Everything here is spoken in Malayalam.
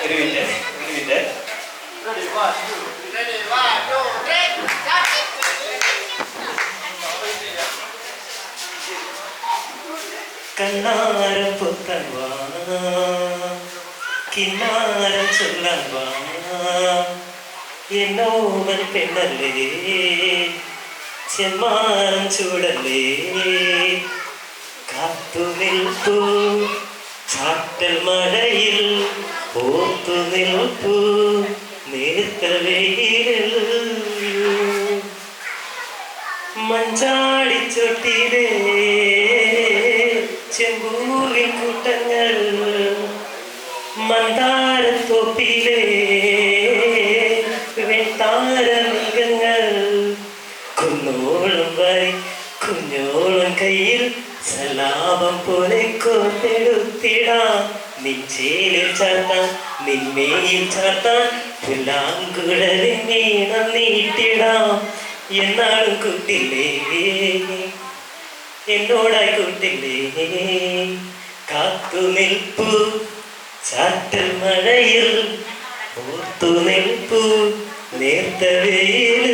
ഒരു മിനിറ്റ് ഒരു മിനിറ്റ്. കണ്ണാരം പൊത്താൻ വാ, കിന്നാരം ചൊല്ലാൻ വാ, എന്നോമൽ പെണ്ണല്ലേ, ചെമ്മാനം ചൂടല്ലേ, കാത്തു നിൽപ്പൂ ചാറ്റൽ മഴയിൽ, ഓർത്തു നിൽപ്പൂ നേർത്ത വെയിലിൽ, മഞ്ചാടിച്ചൊട്ടിയിലേ ചെമ്പൂവിൻ കൂട്ടങ്ങൾ, മന്ദാരത്തോപ്പിലെ വെട്ടാരമൃഗങ്ങൾ, കുന്നോളം വരി കുഞ്ഞോളം കയ്യിൽ സലാപം പോലെ കോർത്തെടുത്തിടാം, നിഞ്ചേലിൽ ചാർത്താൻ നിന്മേയിൽ ചാർത്താൻ പുല്ലാങ്കുഴലിൽ നീണം നീട്ടിടാം. എന്നാളും കൂട്ടില്ലേ എന്നോടായി കൂട്ടില്ലേ, കാത്തു നിൽപ്പൂ ചാറ്റൽ മഴയിൽ, ഓർത്തു നിൽപ്പൂ നേർത്ത വെയിൽ.